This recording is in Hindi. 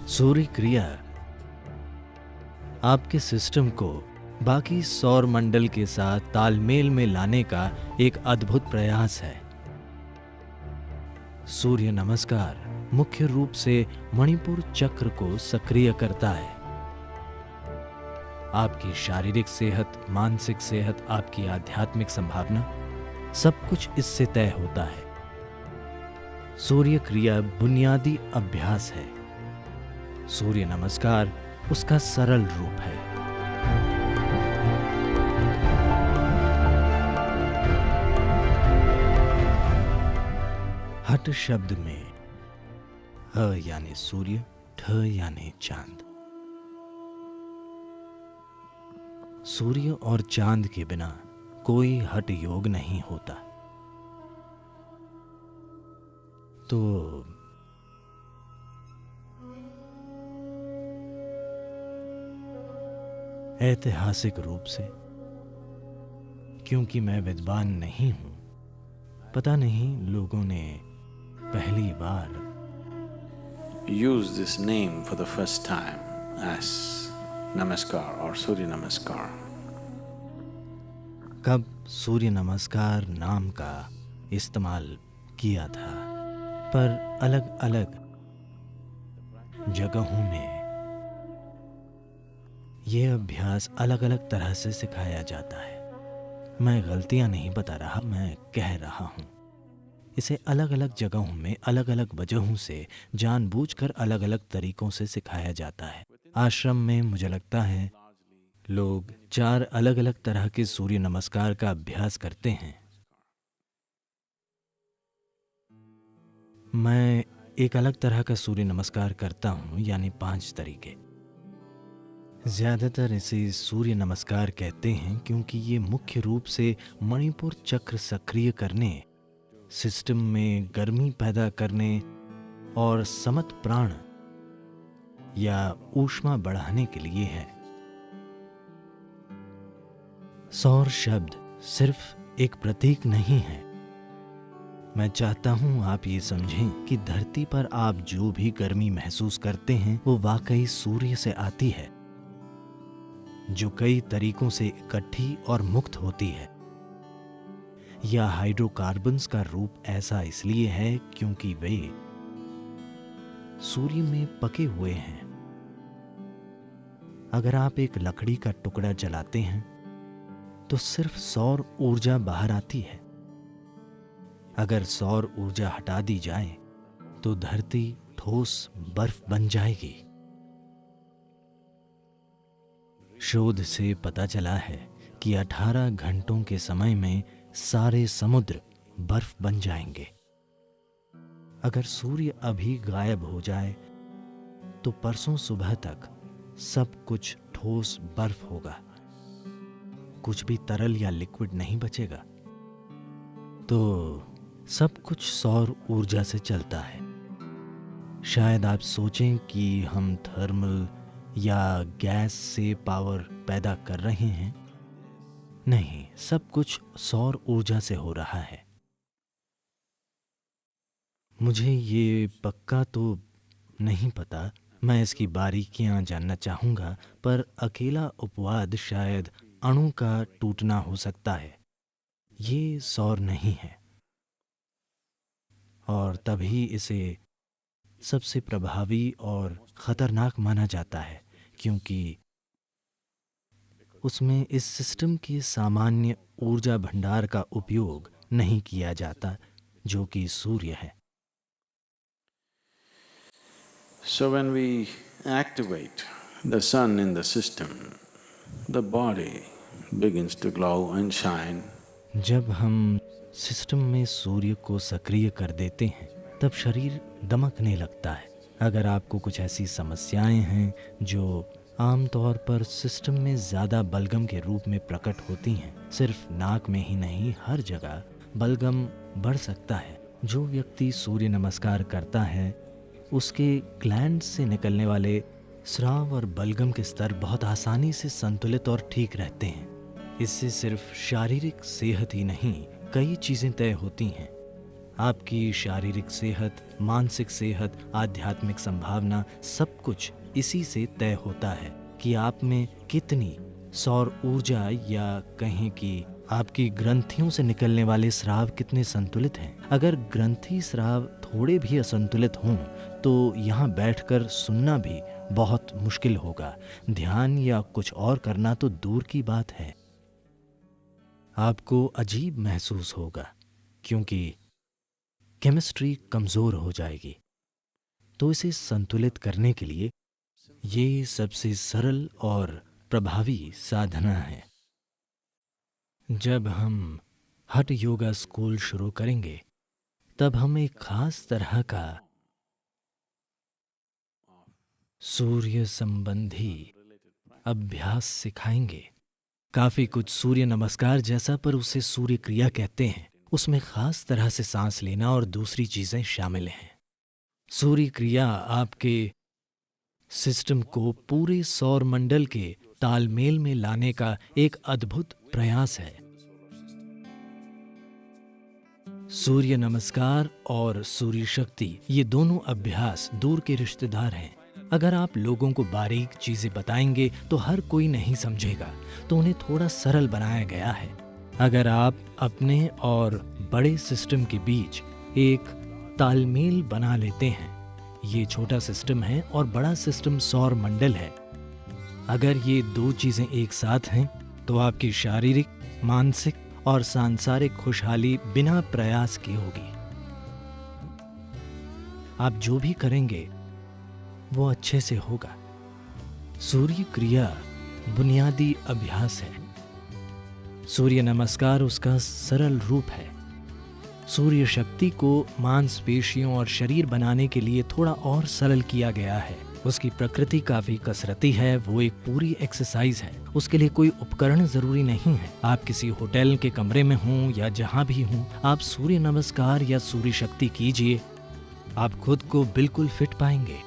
सूर्य क्रिया आपके सिस्टम को बाकी सौर मंडल के साथ तालमेल में लाने का एक अद्भुत प्रयास है। सूर्य नमस्कार मुख्य रूप से मणिपुर चक्र को सक्रिय करता है। आपकी शारीरिक सेहत, मानसिक सेहत, आपकी आध्यात्मिक संभावना, सब कुछ इससे तय होता है। सूर्य क्रिया बुनियादी अभ्यास है। सूर्य नमस्कार उसका सरल रूप है। हठ शब्द में ह यानी सूर्य, ठ यानी चांद। सूर्य और चांद के बिना कोई हठ योग नहीं होता। तो ऐतिहासिक रूप से, क्योंकि मैं विद्वान नहीं हूं, पता नहीं लोगों ने पहली बार use this name for the first time as Namaskar or Surya Namaskar. कब सूर्य नमस्कार नाम का इस्तेमाल किया था, पर अलग अलग जगहों में यह अभ्यास अलग अलग तरह से सिखाया जाता है। मैं गलतियां नहीं बता रहा, मैं कह रहा हूं। इसे अलग अलग जगहों में अलग अलग वजहों से जानबूझकर अलग अलग तरीकों से सिखाया जाता है। आश्रम में मुझे लगता है लोग 4 अलग अलग तरह के सूर्य नमस्कार का अभ्यास करते हैं। मैं एक अलग तरह का सूर्य नमस्कार करता हूं, यानी 5 तरीके। ज्यादातर इसे सूर्य नमस्कार कहते हैं क्योंकि ये मुख्य रूप से मणिपुर चक्र सक्रिय करने, सिस्टम में गर्मी पैदा करने और समत प्राण या ऊष्मा बढ़ाने के लिए है। सौर शब्द सिर्फ एक प्रतीक नहीं है। मैं चाहता हूं आप ये समझें कि धरती पर आप जो भी गर्मी महसूस करते हैं वो वाकई सूर्य से आती है, जो कई तरीकों से इकट्ठी और मुक्त होती है। या हाइड्रोकार्बन्स का रूप ऐसा इसलिए है क्योंकि वे सूर्य में पके हुए हैं। अगर आप एक लकड़ी का टुकड़ा जलाते हैं तो सिर्फ सौर ऊर्जा बाहर आती है। अगर सौर ऊर्जा हटा दी जाए तो धरती ठोस बर्फ बन जाएगी। शोध से पता चला है कि 18 घंटों के समय में सारे समुद्र बर्फ बन जाएंगे। अगर सूर्य अभी गायब हो जाए तो परसों सुबह तक सब कुछ ठोस बर्फ होगा, कुछ भी तरल या लिक्विड नहीं बचेगा। तो सब कुछ सौर ऊर्जा से चलता है। शायद आप सोचें कि हम थर्मल या गैस से पावर पैदा कर रहे हैं। नहीं, सब कुछ सौर ऊर्जा से हो रहा है। मुझे ये पक्का तो नहीं पता, मैं इसकी बारीकियां जानना चाहूंगा, पर अकेला उपवाद शायद अणु का टूटना हो सकता है। ये सौर नहीं है और तभी इसे सबसे प्रभावी और खतरनाक माना जाता है, क्योंकि उसमें इस सिस्टम के सामान्य ऊर्जा भंडार का उपयोग नहीं किया जाता, जो कि सूर्य है। So when we activate the sun in the system, the body begins to glow and shine. जब हम सिस्टम में सूर्य को सक्रिय कर देते हैं तब शरीर दमकने लगता है। अगर आपको कुछ ऐसी समस्याएं हैं जो आमतौर पर सिस्टम में ज़्यादा बलगम के रूप में प्रकट होती हैं, सिर्फ नाक में ही नहीं हर जगह बलगम बढ़ सकता है। जो व्यक्ति सूर्य नमस्कार करता है उसके ग्लैंड से निकलने वाले स्राव और बलगम के स्तर बहुत आसानी से संतुलित और ठीक रहते हैं। इससे सिर्फ शारीरिक सेहत ही नहीं, कई चीज़ें तय होती हैं। आपकी शारीरिक सेहत, मानसिक सेहत, आध्यात्मिक संभावना सब कुछ इसी से तय होता है कि आप में कितनी सौर ऊर्जा या कहें कि आपकी ग्रंथियों से निकलने वाले स्राव कितने संतुलित हैं। अगर ग्रंथि स्राव थोड़े भी असंतुलित हों तो यहाँ बैठकर सुनना भी बहुत मुश्किल होगा। ध्यान या कुछ और करना तो दूर की बात है। आपको अजीब महसूस होगा क्योंकि केमिस्ट्री कमजोर हो जाएगी। तो इसे संतुलित करने के लिए ये सबसे सरल और प्रभावी साधना है। जब हम हठ योगा स्कूल शुरू करेंगे तब हम एक खास तरह का सूर्य संबंधी अभ्यास सिखाएंगे। काफी कुछ सूर्य नमस्कार जैसा, पर उसे सूर्य क्रिया कहते हैं। उसमें खास तरह से सांस लेना और दूसरी चीजें शामिल हैं। सूर्य क्रिया आपके सिस्टम को पूरे सौर मंडल के तालमेल में लाने का एक अद्भुत प्रयास है। सूर्य नमस्कार और सूर्य शक्ति ये दोनों अभ्यास दूर के रिश्तेदार हैं। अगर आप लोगों को बारीक चीजें बताएंगे तो हर कोई नहीं समझेगा, तो उन्हें थोड़ा सरल बनाया गया है। अगर आप अपने और बड़े सिस्टम के बीच एक तालमेल बना लेते हैं, ये छोटा सिस्टम है और बड़ा सिस्टम सौर मंडल है, अगर ये दो चीजें एक साथ हैं तो आपकी शारीरिक, मानसिक और सांसारिक खुशहाली बिना प्रयास के होगी। आप जो भी करेंगे वो अच्छे से होगा। सूर्य क्रिया बुनियादी अभ्यास है। सूर्य नमस्कार उसका सरल रूप है। सूर्य शक्ति को मांसपेशियों और शरीर बनाने के लिए थोड़ा और सरल किया गया है। उसकी प्रकृति काफी कसरती है, वो एक पूरी एक्सरसाइज है। उसके लिए कोई उपकरण जरूरी नहीं है। आप किसी होटल के कमरे में हों या जहां भी हों, आप सूर्य नमस्कार या सूर्य शक्ति कीजिए, आप खुद को बिल्कुल फिट पाएंगे।